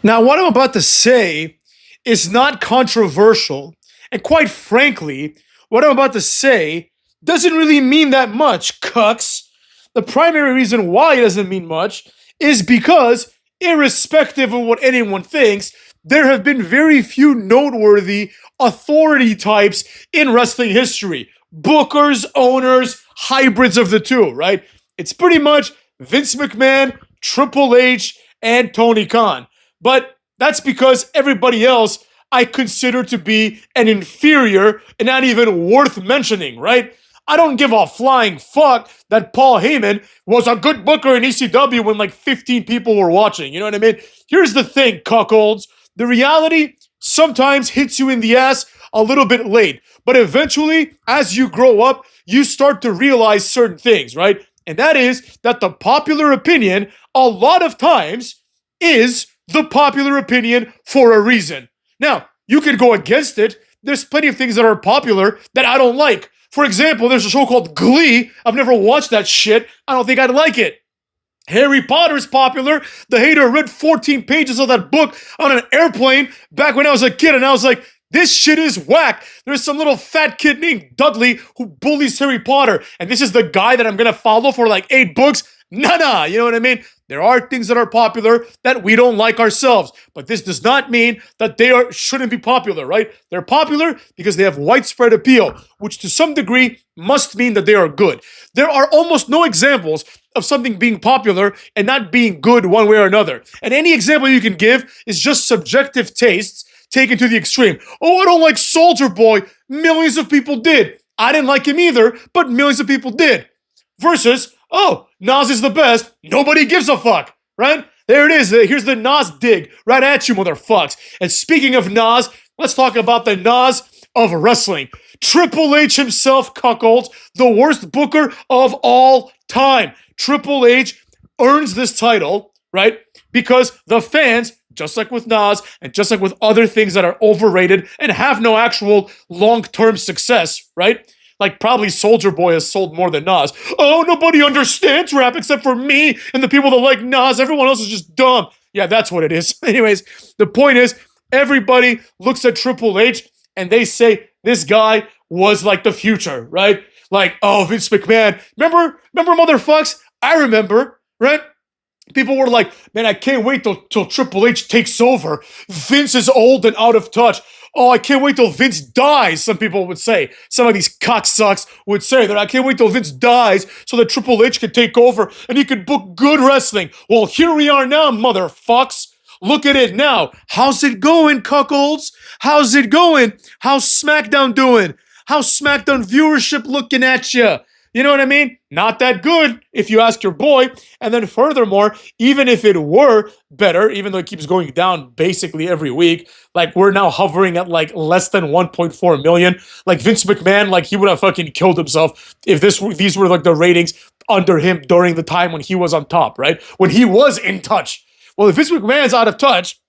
Now, what I'm about to say is not controversial. And quite frankly, what I'm about to say doesn't really mean that much, cucks. The primary reason why it doesn't mean much is because, irrespective of what anyone thinks, there have been very few noteworthy authority types in wrestling history. Bookers, owners, hybrids of the two, right? It's pretty much Vince McMahon, Triple H, and Tony Khan. But that's because everybody else I consider to be an inferior and not even worth mentioning, right? I don't give a flying fuck that Paul Heyman was a good booker in ECW when like 15 people were watching. You know what I mean? Here's the thing, cuckolds. The reality sometimes hits you in the ass a little bit late. But eventually, as you grow up, you start to realize certain things, right? And that is that the popular opinion, a lot of times, is the popular opinion for a reason. Now, you could go against it. There's plenty of things that are popular that I don't like. For example, there's a show called Glee. I've never watched that shit. I don't think I'd like it. Harry Potter's popular. The hater read 14 pages of that book on an airplane back when I was a kid, and I was like, this shit is whack. There's some little fat kid named Dudley who bullies Harry Potter, and this is the guy that I'm gonna follow for like 8 books? Nah, you know what I mean? There are things that are popular that we don't like ourselves, but this does not mean that shouldn't be popular, right? They're popular because they have widespread appeal, which to some degree must mean that they are good. There are almost no examples of something being popular and not being good one way or another. And any example you can give is just subjective tastes taken to the extreme. Oh, I don't like Soldier Boy. Millions of people did. I didn't like him either, but millions of people did. Versus, oh, Nas is the best. Nobody gives a fuck, right? There it is. Here's the Nas dig right at you, motherfucks. And speaking of Nas, let's talk about the Nas of wrestling. Triple H himself, cuckolds, the worst booker of all time. Triple H earns this title, right? Because the fans, just like with Nas and just like with other things that are overrated and have no actual long-term success, right? Like probably Soldier Boy has sold more than Nas. Oh, nobody understands rap except for me and the people that like Nas. Everyone else is just dumb. Yeah, that's what it is. Anyways, the point is, everybody looks at Triple H and they say this guy was like the future, right? Like, oh, Vince McMahon. Remember motherfucks? I remember, right? People were like, man, I can't wait till Triple H takes over. Vince is old and out of touch. Oh, I can't wait till Vince dies, some people would say. Some of these cocksucks would say that I can't wait till Vince dies so that Triple H could take over and he could book good wrestling. Well, here we are now, motherfucks. Look at it now. How's it going, cuckolds? How's it going? How's SmackDown doing? How's SmackDown viewership looking at you? You know what I mean? Not that good, if you ask your boy. And then furthermore, even if it were better, even though it keeps going down basically every week, like we're now hovering at like less than 1.4 million. Like Vince McMahon, like he would have fucking killed himself if these were like the ratings under him during the time when he was on top, right? When he was in touch. Well, if Vince McMahon's out of touch,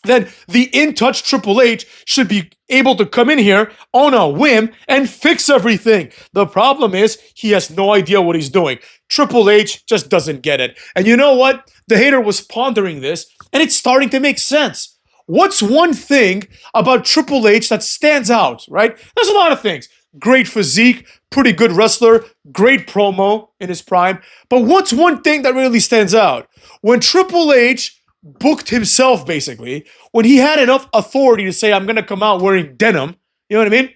then the in-touch Triple H should be able to come in here on a whim and fix everything. The problem is he has no idea what he's doing. Triple H just doesn't get it. And you know what? The hater was pondering this, and it's starting to make sense. What's one thing about Triple H that stands out, right? There's a lot of things. Great physique, pretty good wrestler, great promo in his prime. But what's one thing that really stands out? When Triple H booked himself, basically, when he had enough authority to say, I'm going to come out wearing denim, you know what I mean?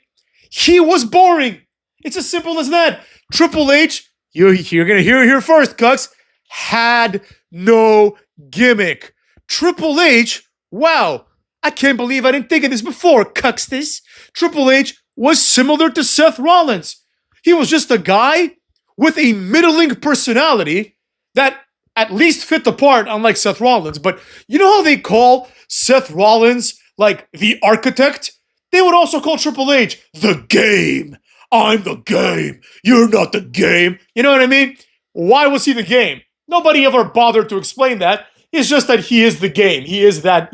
He was boring. It's as simple as that. Triple H, you're going to hear it here first, cucks, had no gimmick. Triple H, wow, I can't believe I didn't think of this before, cucksters. Triple H was similar to Seth Rollins. He was just a guy with a middling personality that at least fit the part, unlike Seth Rollins. But you know how they call Seth Rollins like the architect? They would also call Triple H the game. I'm the game. You're not the game. You know what I mean? Why was he the game? Nobody ever bothered to explain that. It's just that he is the game. He is that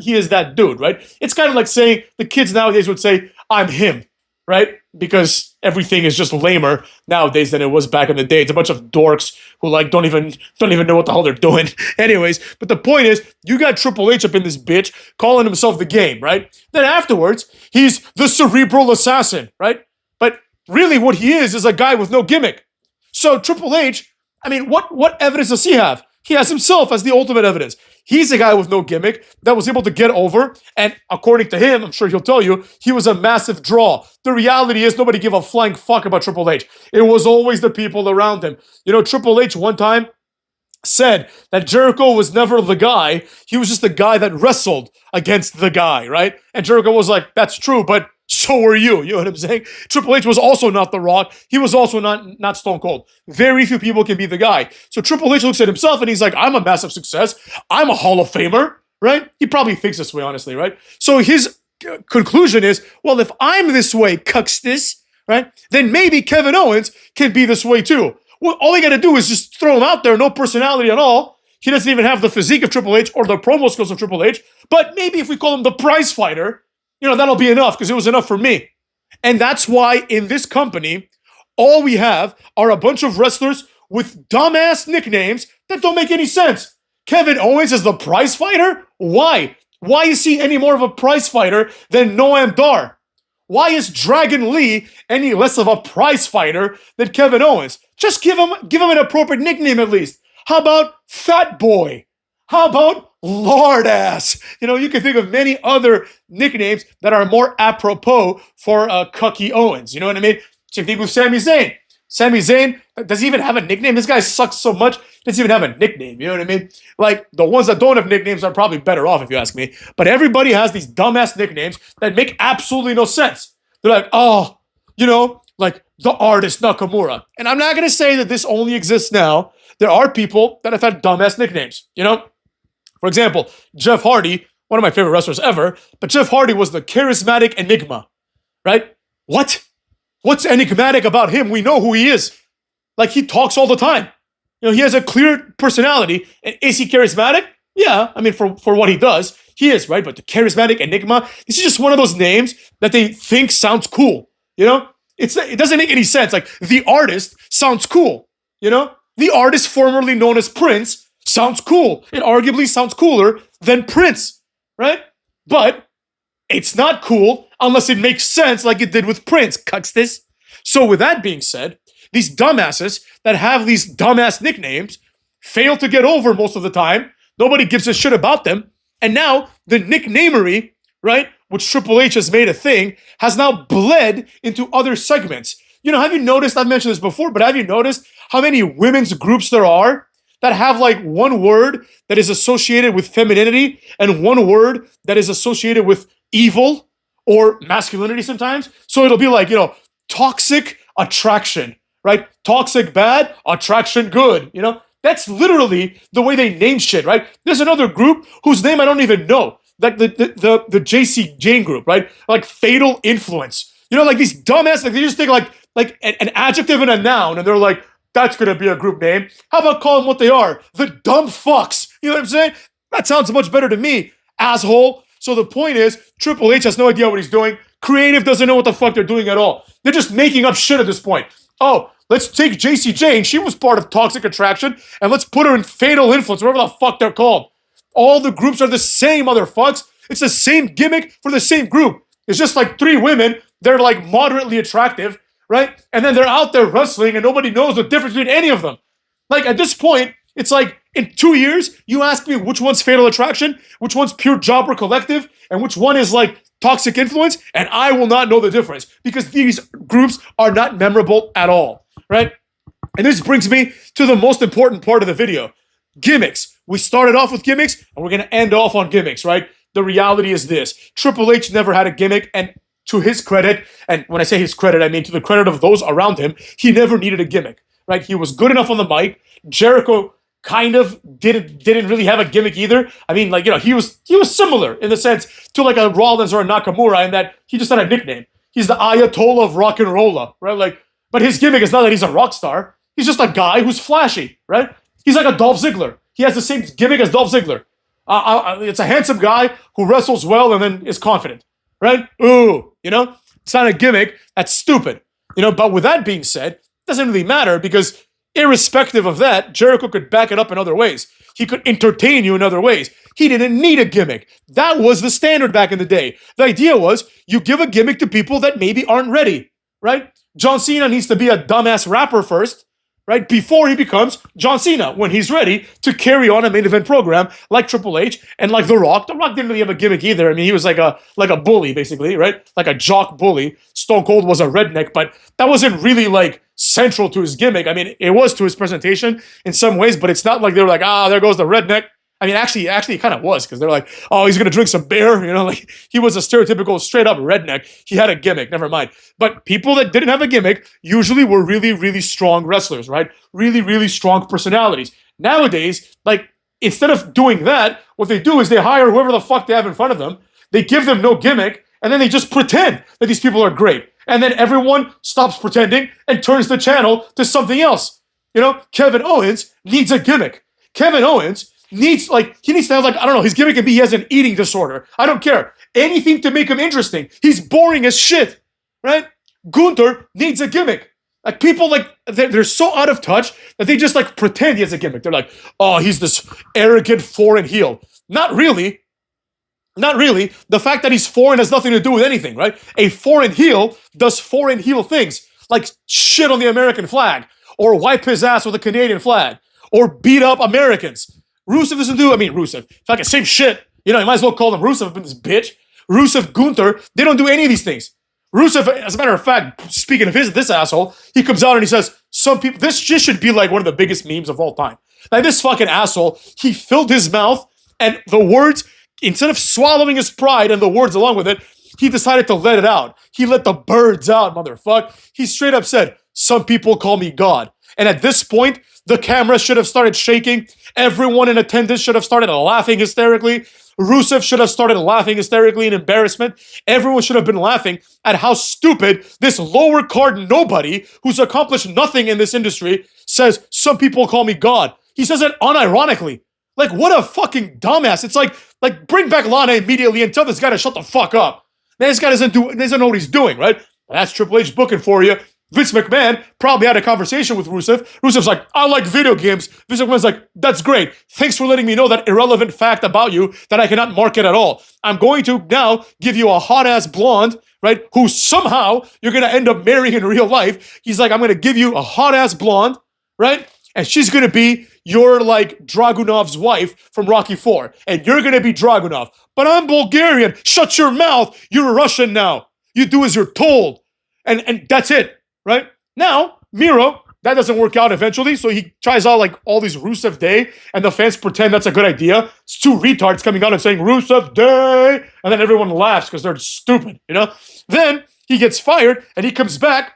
dude, right? It's kind of like saying the kids nowadays would say, I'm him. right? Because everything is just lamer nowadays than it was back in the day. It's a bunch of dorks who like don't even know what the hell they're doing. Anyways, but the point is, you got Triple H up in this bitch calling himself the Game, right? Then afterwards, he's the cerebral assassin, right? But really, what he is a guy with no gimmick. So Triple H, I mean, what evidence does he have? He has himself as the ultimate evidence. He's a guy with no gimmick that was able to get over, and according to him, I'm sure he'll tell you, he was a massive draw. The reality is nobody gave a flying fuck about Triple H. It was always the people around him. You know, Triple H one time said that Jericho was never the guy. He was just the guy that wrestled against the guy, right? And Jericho was like, that's true, but so were you. You know what I'm saying? Triple H was also not The Rock. He was also not Stone Cold. Very few people can be the guy. So Triple H looks at himself and he's like, I'm a massive success. I'm a Hall of Famer, right? He probably thinks this way, honestly, right? So his conclusion is, well, if I'm this way, cucks this, right? Then maybe Kevin Owens can be this way too. Well, all you got to do is just throw him out there, no personality at all. He doesn't even have the physique of Triple H or the promo skills of Triple H. But maybe if we call him the prize fighter, you know, that'll be enough because it was enough for me. And that's why in this company, all we have are a bunch of wrestlers with dumbass nicknames that don't make any sense. Kevin Owens is the prize fighter? Why? Why is he any more of a prize fighter than Noam Dar? Why is Dragon Lee any less of a prize fighter than Kevin Owens? Just give him an appropriate nickname at least. How about Fat Boy? How about Lard Ass? You know, you can think of many other nicknames that are more apropos for Cucky Owens. You know what I mean? Same thing with Sami Zayn. Sami Zayn, does he even have a nickname? This guy sucks so much, he doesn't even have a nickname. You know what I mean? Like, the ones that don't have nicknames are probably better off, if you ask me. But everybody has these dumbass nicknames that make absolutely no sense. They're like, oh, you know, like the artist Nakamura. And I'm not going to say that this only exists now. There are people that have had dumbass nicknames, you know? For example, Jeff Hardy, one of my favorite wrestlers ever, but Jeff Hardy was the charismatic enigma, right? What? What's enigmatic about him? We know who he is. Like, he talks all the time. You know, he has a clear personality. And is he charismatic? Yeah, I mean, for what he does, he is, right? But the charismatic enigma, this is just one of those names that they think sounds cool, you know? It doesn't make any sense. Like, the artist sounds cool, you know? The artist formerly known as Prince sounds cool. It arguably sounds cooler than Prince, right? But it's not cool unless it makes sense like it did with Prince. Cucks this. So with that being said, these dumbasses that have these dumbass nicknames fail to get over most of the time. Nobody gives a shit about them. And now the nicknamery, right, which Triple H has made a thing, has now bled into other segments. You know, have you noticed, I've mentioned this before, but have you noticed how many women's groups there are that have like one word that is associated with femininity and one word that is associated with evil or masculinity sometimes? So it'll be like, you know, toxic attraction, right? Toxic bad, attraction good, you know? That's literally the way they name shit, right? There's another group whose name I don't even know, like the JC Jane group, right? Like fatal influence. You know, like these dumbass, like they just take like an adjective and a noun, and they're like, that's gonna be a group name. How about call them what they are? The dumb fucks. You know what I'm saying? That sounds much better to me, asshole. So the point is, Triple H has no idea what he's doing. Creative doesn't know what the fuck they're doing at all. They're just making up shit at this point. Oh, let's take JC Jane. She was part of Toxic Attraction, and let's put her in Fatal Influence, whatever the fuck they're called. All the groups are the same, motherfucks. It's the same gimmick for the same group. It's just like three women. They're like moderately attractive, right? And then they're out there wrestling, and nobody knows the difference between any of them. Like, at this point, it's like, in 2 years, you ask me which one's Fatal Attraction, which one's Pure Jobber Collective, and which one is like Toxic Influence, and I will not know the difference because these groups are not memorable at all, right? And this brings me to the most important part of the video. Gimmicks. We started off with gimmicks, and we're going to end off on gimmicks, right? The reality is this. Triple H never had a gimmick, and to his credit, and when I say his credit, I mean to the credit of those around him, he never needed a gimmick, right? He was good enough on the mic. Jericho kind of didn't really have a gimmick either. I mean, like, you know, he was similar in the sense to like a Rollins or a Nakamura in that he just had a nickname. He's the Ayatollah of rock and rolla, right? Like, but his gimmick is not that he's a rock star. He's just a guy who's flashy, right? He's like a Dolph Ziggler. He has the same gimmick as Dolph Ziggler. It's a handsome guy who wrestles well and then is confident, right? Ooh, you know? It's not a gimmick. That's stupid. But with that being said, it doesn't really matter because irrespective of that, Jericho could back it up in other ways. He could entertain you in other ways. He didn't need a gimmick. That was the standard back in the day. The idea was you give a gimmick to people that maybe aren't ready, right? John Cena needs to be a dumbass rapper first, right? Before he becomes John Cena, when he's ready to carry on a main event program like Triple H and like The Rock. The Rock didn't really have a gimmick either. I mean, he was like a bully, basically, right? Like a jock bully. Stone Cold was a redneck, but that wasn't really like central to his gimmick. I mean, it was to his presentation in some ways, but it's not like they were like, there goes the redneck. I mean, actually, it kind of was because they're like, oh, he's gonna drink some beer, like he was a stereotypical straight up redneck. He had a gimmick, never mind. But people that didn't have a gimmick usually were really, really strong wrestlers, right? Really, really strong personalities. Nowadays, like instead of doing that, what they do is they hire whoever the fuck they have in front of them. They give them no gimmick, and then they just pretend that these people are great. And then everyone stops pretending and turns the channel to something else. Kevin Owens needs a gimmick. Kevin Owens needs to have I don't know, his gimmick can be he has an eating disorder. I don't care. Anything to make him interesting. He's boring as shit, right? Gunther needs a gimmick. Like people they're so out of touch that they just pretend he has a gimmick. They're like, oh, he's this arrogant foreign heel. Not really. Not really. The fact that he's foreign has nothing to do with anything, right? A foreign heel does foreign heel things, like shit on the American flag, or wipe his ass with a Canadian flag, or beat up Americans. Rusev doesn't do, Rusev. It's like the same shit. You might as well call him Rusev, but this bitch. Rusev, Gunther, they don't do any of these things. Rusev, as a matter of fact, speaking of this asshole, he comes out and he says, some people, this just should be like one of the biggest memes of all time. Like this fucking asshole, he filled his mouth and the words, instead of swallowing his pride and the words along with it, he decided to let it out. He let the birds out, motherfucker. He straight up said, some people call me God. And at this point, the camera should have started shaking. Everyone in attendance should have started laughing hysterically. Rusev should have started laughing hysterically in embarrassment. Everyone should have been laughing at how stupid this lower card nobody who's accomplished nothing in this industry says, some people call me God. He says it unironically. Like, what a fucking dumbass. It's like bring back Lana immediately and tell this guy to shut the fuck up. Man, this guy doesn't know what he's doing, right? Well, that's Triple H booking for you. Vince McMahon probably had a conversation with Rusev. Rusev's like, I like video games. Vince McMahon's like, that's great. Thanks for letting me know that irrelevant fact about you that I cannot market at all. I'm going to now give you a hot-ass blonde, right, who somehow you're going to end up marrying in real life. He's like, I'm going to give you a hot-ass blonde, right, and she's going to be your, Dragunov's wife from Rocky IV, and you're going to be Dragunov. But I'm Bulgarian. Shut your mouth. You're a Russian now. You do as you're told. And that's it. Right? Now, Miro, that doesn't work out eventually, so he tries out all these Rusev Day, and the fans pretend that's a good idea. It's two retards coming out and saying Rusev Day, and then everyone laughs because they're stupid, Then he gets fired, and he comes back,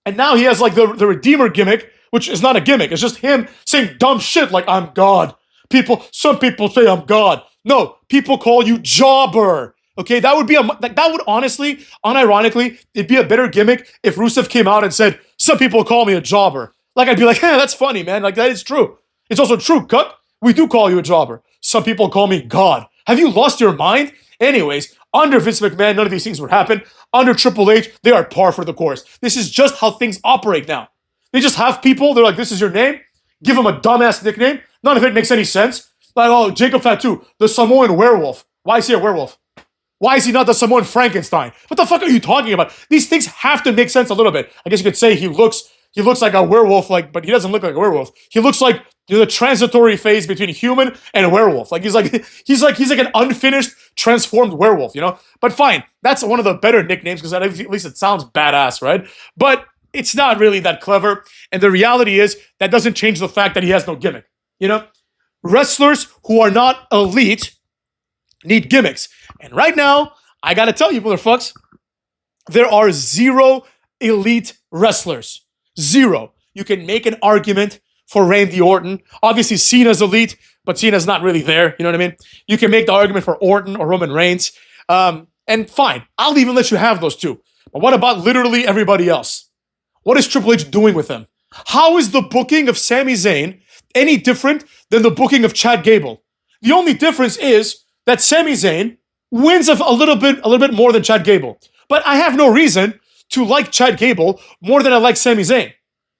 and now he has the Redeemer gimmick, which is not a gimmick. It's just him saying dumb shit like, I'm God. Some people say I'm God. No, people call you Jobber. Okay, that would honestly, unironically, it'd be a better gimmick if Rusev came out and said, some people call me a jobber. I'd be like, hey, that's funny, man. That is true. It's also true, Cuck. We do call you a jobber. Some people call me God. Have you lost your mind? Anyways, under Vince McMahon, none of these things would happen. Under Triple H, they are par for the course. This is just how things operate now. They just have people, they're like, this is your name. Give them a dumbass nickname. None of it makes any sense. Like, oh, Jacob Fatu, the Samoan werewolf. Why is he a werewolf? Why is he not the Samoan Frankenstein? What the fuck are you talking about? These things have to make sense a little bit. I guess you could say he looks like a werewolf, but he doesn't look like a werewolf. He looks like the transitory phase between human and werewolf. He's like an unfinished, transformed werewolf, But fine, that's one of the better nicknames because at least it sounds badass, right? But it's not really that clever. And the reality is that doesn't change the fact that he has no gimmick. Wrestlers who are not elite need gimmicks. And right now, I gotta tell you, motherfuckers, there are 0 elite wrestlers. 0. You can make an argument for Randy Orton. Obviously, Cena's elite, but Cena's not really there. You know what I mean? You can make the argument for Orton or Roman Reigns. And fine, I'll even let you have those two. But what about literally everybody else? What is Triple H doing with them? How is the booking of Sami Zayn any different than the booking of Chad Gable? The only difference is that Sami Zayn wins a little bit more than Chad Gable. But I have no reason to like Chad Gable more than I like Sami Zayn,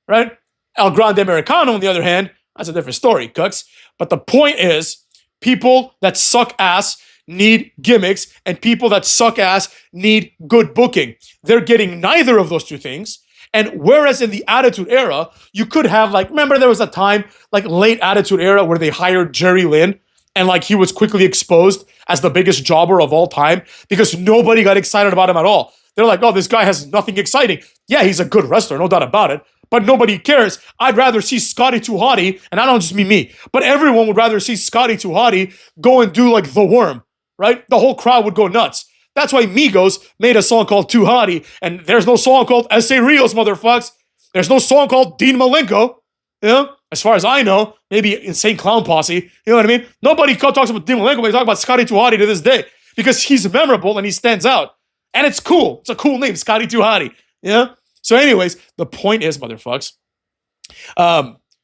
right? El Grande Americano, on the other hand, that's a different story, Cooks. But the point is, people that suck ass need gimmicks, and people that suck ass need good booking. They're getting neither of those two things. And whereas in the Attitude Era, you could have, like, remember there was a time, like late Attitude Era, where they hired Jerry Lynn, and like he was quickly exposed as the biggest jobber of all time because nobody got excited about him at all. They're like, oh, this guy has nothing exciting. Yeah, he's a good wrestler, no doubt about it, but nobody cares. I'd rather see Scotty 2 Hotty, and I don't just mean me, but everyone would rather see Scotty 2 Hotty go and do like The Worm, right? The whole crowd would go nuts. That's why Migos made a song called Too Hotty, and there's no song called S.A. Rios, motherfucks. There's no song called Dean Malenko. You know, as far as I know, maybe Insane Clown Posse. You know what I mean? Nobody talks about Dean Malenko, but they talk about Scotty 2 Hotty to this day because he's memorable and he stands out. And it's cool. It's a cool name, Scotty 2 Hotty. Yeah? So anyways, the point is, motherfucks,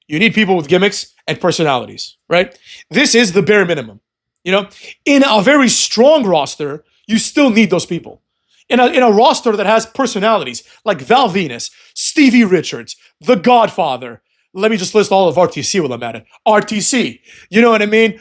you need people with gimmicks and personalities, right? This is the bare minimum. You know, in a very strong roster, you still need those people. In a roster that has personalities like Val Venus, Stevie Richards, The Godfather. Let me just list all of RTC while I'm at it. RTC, you know what I mean?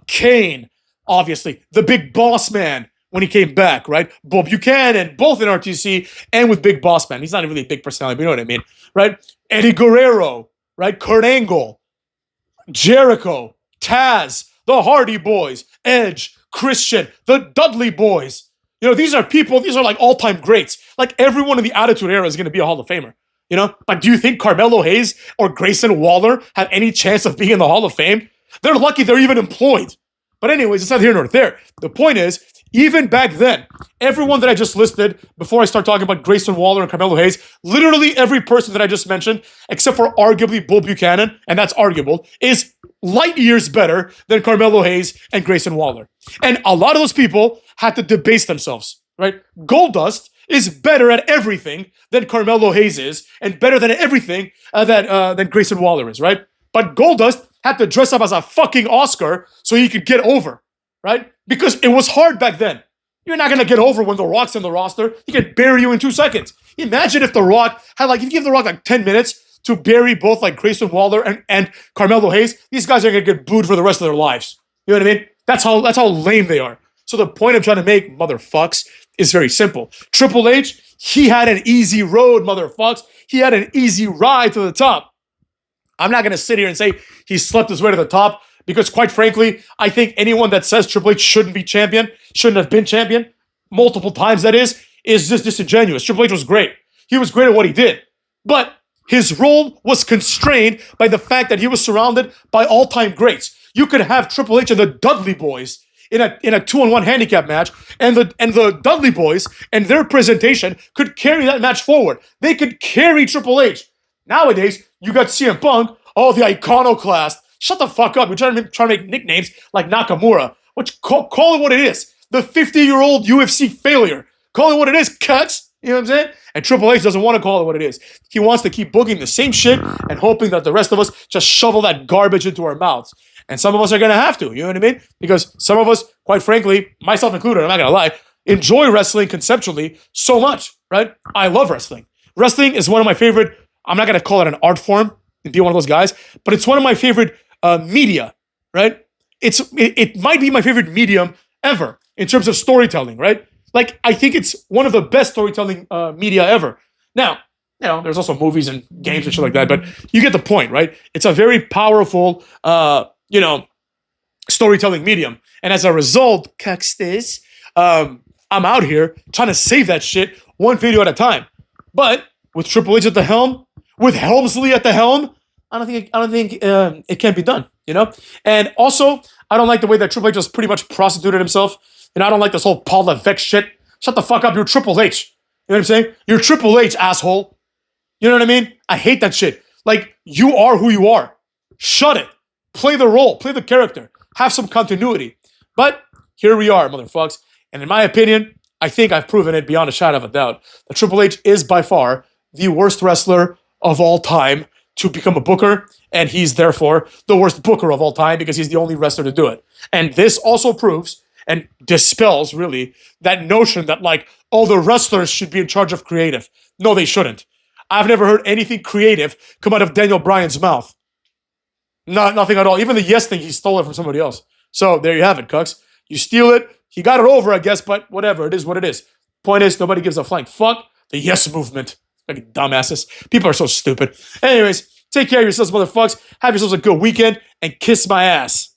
Kane, obviously. The Big Boss Man when he came back, right? Bob Buchanan, both in RTC and with Big Boss Man. He's not really a big personality, but you know what I mean, right? Eddie Guerrero, right? Kurt Angle, Jericho, Taz, the Hardy Boys, Edge, Christian, the Dudley Boys. You know, these are people, these are like all-time greats. Like everyone in the Attitude Era is going to be a Hall of Famer. You know, but do you think Carmelo Hayes or Grayson Waller have any chance of being in the Hall of Fame? They're lucky they're even employed. But anyways, it's not here nor there. The point is, even back then, everyone that I just listed, before I start talking about Grayson Waller and Carmelo Hayes, literally every person that I just mentioned, except for arguably Bull Buchanan, and that's arguable, is light years better than Carmelo Hayes and Grayson Waller. And a lot of those people had to debase themselves, right? Goldust is better at everything than Carmelo Hayes is, and better than everything than Grayson Waller is, right? But Goldust had to dress up as a fucking Oscar so he could get over, right? Because it was hard back then. You're not gonna get over when The Rock's in the roster. He can bury you in 2 seconds. Imagine if The Rock had if you give The Rock like 10 minutes to bury both like Grayson Waller and Carmelo Hayes, these guys are gonna get booed for the rest of their lives. You know what I mean? That's how lame they are. So the point I'm trying to make, motherfucks, is very simple. Triple H, he had an easy road, motherfucks. He had an easy ride to the top. I'm not going to sit here and say he slept his way to the top because, quite frankly, I think anyone that says Triple H shouldn't be champion, shouldn't have been champion, multiple times that is just disingenuous. Triple H was great. He was great at what he did. But his role was constrained by the fact that he was surrounded by all-time greats. You could have Triple H and the Dudley Boys in a 2-on-1 handicap match, and the Dudley Boys and their presentation could carry that match forward. They could carry Triple H. Nowadays, you got CM Punk, oh, the iconoclast. Shut the fuck up. You're trying to make nicknames like Nakamura. Call it what it is. The 50-year-old UFC failure. Call it what it is, cuts. You know what I'm saying? And Triple H doesn't want to call it what it is. He wants to keep booking the same shit and hoping that the rest of us just shovel that garbage into our mouths. And some of us are going to have to, you know what I mean? Because some of us, quite frankly, myself included, I'm not going to lie, enjoy wrestling conceptually so much, right? I love wrestling. Wrestling is one of my favorite, I'm not going to call it an art form and be one of those guys, but it's one of my favorite media, right? It might be my favorite medium ever in terms of storytelling, right? Like, I think it's one of the best storytelling media ever. Now, you know, there's also movies and games and shit like that, but you get the point, right? It's a very powerful, storytelling medium. And as a result, Cucksters, I'm out here trying to save that shit one video at a time. But with Triple H at the helm, with Helmsley at the helm, I don't think it can be done, you know? And also, I don't like the way that Triple H just pretty much prostituted himself. And I don't like this whole Paul Levesque shit. Shut the fuck up, you're Triple H. You know what I'm saying? You're Triple H, asshole. You know what I mean? I hate that shit. Like, you are who you are. Shut it. Play the role. Play the character. Have some continuity. But here we are, motherfucks. And in my opinion, I think I've proven it beyond a shadow of a doubt that Triple H is by far the worst wrestler of all time to become a booker, and he's therefore the worst booker of all time because he's the only wrestler to do it. And this also proves, and dispels, really, that notion that, like, all the wrestlers should be in charge of creative. No, they shouldn't. I've never heard anything creative come out of Daniel Bryan's mouth. Nothing at all. Even the yes thing, he stole it from somebody else. So there you have it, Cucks. You steal it. He got it over, I guess, but whatever. It is what it is. Point is, nobody gives a flying fuck. The yes movement. Like dumbasses. People are so stupid. Anyways, take care of yourselves, motherfuckers. Have yourselves a good weekend and kiss my ass.